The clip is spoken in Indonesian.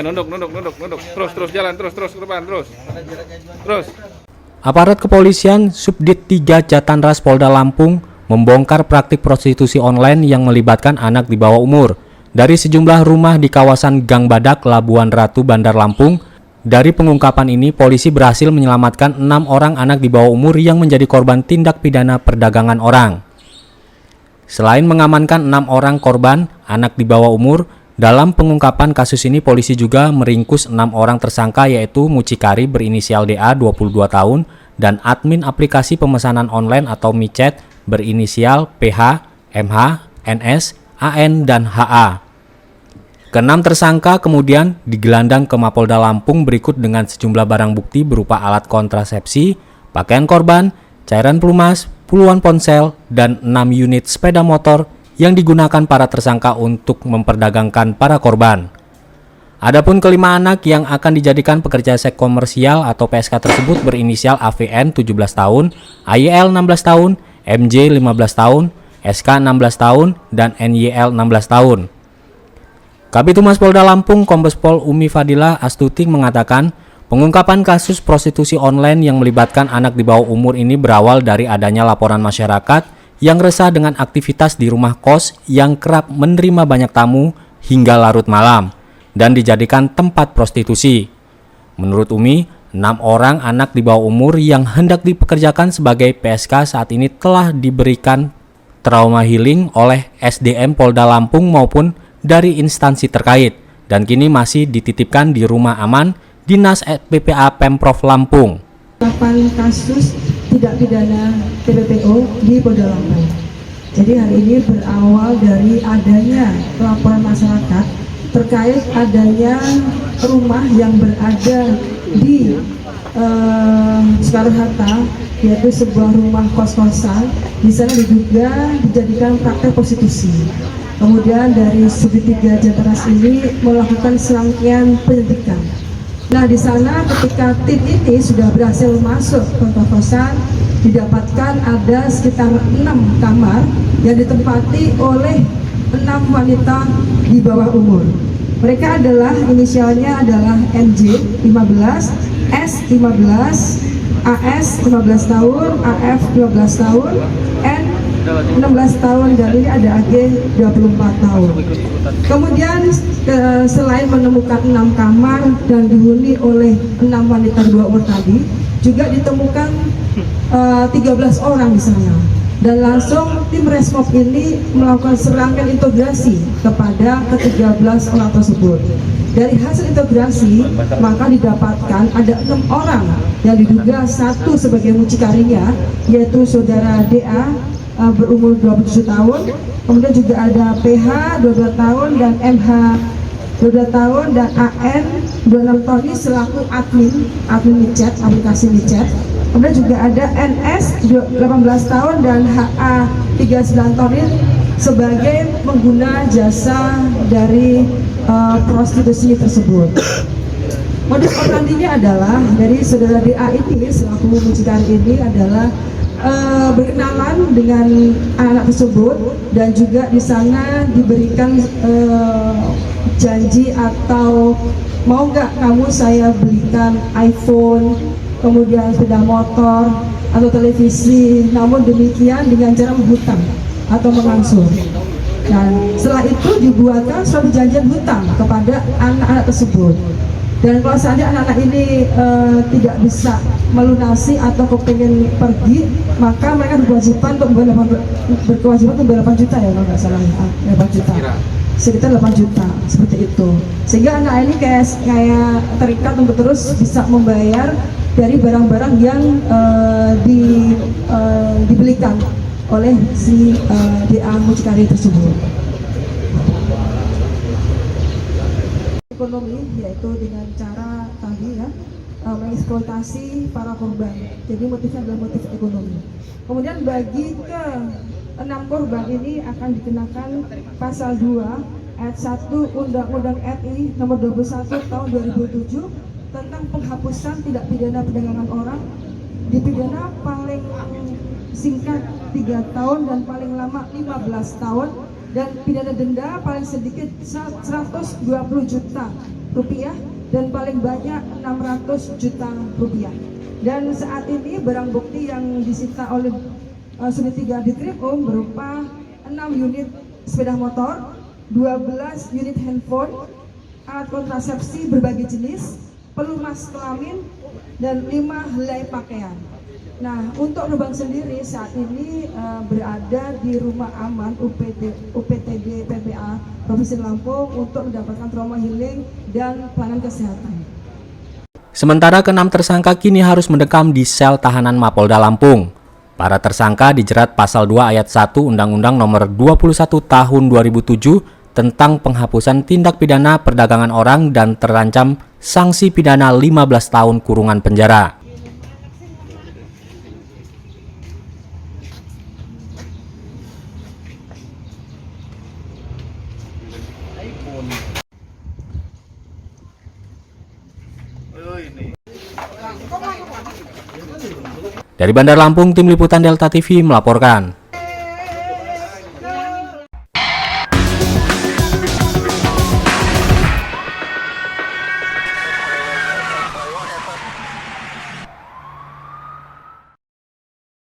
Nunduk. Terus jalan, terus ke depan, terus. Aparat kepolisian Subdit 3 Jatanras Polda Lampung membongkar praktik prostitusi online yang melibatkan anak di bawah umur dari sejumlah rumah di kawasan Gang Badak, Labuan Ratu, Bandar Lampung. Dari pengungkapan ini, polisi berhasil menyelamatkan 6 orang anak di bawah umur yang menjadi korban tindak pidana perdagangan orang. Selain mengamankan 6 orang korban anak di bawah umur, dalam pengungkapan kasus ini polisi juga meringkus 6 orang tersangka, yaitu mucikari berinisial DA 22 tahun dan admin aplikasi pemesanan online atau micet berinisial PH, MH, NS, AN, dan HA. Keenam tersangka kemudian digelandang ke Mapolda Lampung berikut dengan sejumlah barang bukti berupa alat kontrasepsi, pakaian korban, cairan pelumas, puluhan ponsel, dan 6 unit sepeda motor yang digunakan para tersangka untuk memperdagangkan para korban. Adapun kelima anak yang akan dijadikan pekerja seks komersial atau PSK tersebut berinisial AVN 17 tahun, AYL 16 tahun, MJ 15 tahun, SK 16 tahun, dan NYL 16 tahun. Kabid Humas Polda Lampung Kombes Pol Umi Fadila Astuti mengatakan pengungkapan kasus prostitusi online yang melibatkan anak di bawah umur ini berawal dari adanya laporan masyarakat yang resah dengan aktivitas di rumah kos yang kerap menerima banyak tamu hingga larut malam dan dijadikan tempat prostitusi. Menurut Umi, 6 orang anak di bawah umur yang hendak dipekerjakan sebagai PSK saat ini telah diberikan trauma healing oleh SDM Polda Lampung maupun dari instansi terkait dan kini masih dititipkan di rumah aman Dinas PPA Pemprov Lampung. 8 kasus tidak pidana TPPO di Polda Lampung. Jadi hari ini berawal dari adanya laporan masyarakat terkait adanya rumah yang berada di Soekarno-Hatta, yaitu sebuah rumah kos-kosan. Di sana diduga dijadikan praktek prostitusi. Kemudian dari Subdit 3 Jatanras ini melakukan serangkaian penyelidikan. Nah, di sana ketika tim ini sudah berhasil masuk ke kosan, didapatkan ada sekitar 6 kamar yang ditempati oleh 6 wanita di bawah umur. Mereka adalah inisialnya adalah MJ 15, S 15, AS 15 tahun, AF 12 tahun, N 16 tahun, dan ini ada AG 24 tahun. Kemudian selain menemukan 6 kamar dan dihuni oleh 6 wanita di bawah umur tadi, juga ditemukan 13 orang di sana. Dan langsung tim Resmob ini melakukan serangkaian integrasi kepada ke-13 orang tersebut. Dari hasil integrasi, maka didapatkan ada 6 orang yang diduga satu sebagai mucikarinya, yaitu saudara DA berumur 27 tahun, kemudian juga ada PH 22 tahun dan MH 22 tahun dan AN 26 tahun ini selaku admin micet, aplikasi micet. Kemudian juga ada NS 18 tahun dan HA 39 tahun ini sebagai pengguna jasa dari prostitusi tersebut. Modus operandinya adalah dari saudara DA ini selaku mucikari ini adalah berkenalan dengan anak-anak tersebut dan juga di sana diberikan janji atau mau nggak kamu saya belikan iPhone, kemudian sepeda motor atau televisi, namun demikian dengan cara menghutang atau mengangsur. Dan setelah itu dibuatkan suatu perjanjian hutang kepada anak-anak tersebut. Dan kalau seandainya anak-anak ini tidak bisa melunasi atau kepingin pergi, maka mereka berkewajiban untuk membayar 8 juta ya kalau nggak salah, 8 juta, sekitar 8 juta seperti itu. Sehingga anak ini kayak terikat untuk terus bisa membayar dari barang-barang yang dibelikan oleh si DA mucikari tersebut. Ekonomi, yaitu dengan cara tadi ya mengeksploitasi para korban. Jadi motifnya adalah motif ekonomi. Kemudian bagi ke-6 korban ini akan dikenakan pasal 2 ayat 1 Undang-Undang RI nomor 21 tahun 2007 tentang penghapusan tidak pidana perdagangan orang. Dipidana paling singkat 3 tahun dan paling lama 15 tahun dan pidana denda paling sedikit 120 juta rupiah dan paling banyak 600 juta rupiah. Dan saat ini barang bukti yang disita oleh Subdit 3 Ditkrimum berupa 6 unit sepeda motor, 12 unit handphone, alat kontrasepsi berbagai jenis, pelumas kelamin, dan 5 helai pakaian. Nah, untuk Lubang sendiri saat ini berada di rumah aman UPTD PPA Provinsi Lampung untuk mendapatkan trauma healing dan pelayanan kesehatan. Sementara keenam tersangka kini harus mendekam di sel tahanan Mapolda Lampung. Para tersangka dijerat pasal 2 ayat 1 Undang-Undang Nomor 21 Tahun 2007 tentang penghapusan tindak pidana perdagangan orang dan terancam sanksi pidana 15 tahun kurungan penjara. Dari Bandar Lampung, Tim Liputan Delta TV melaporkan.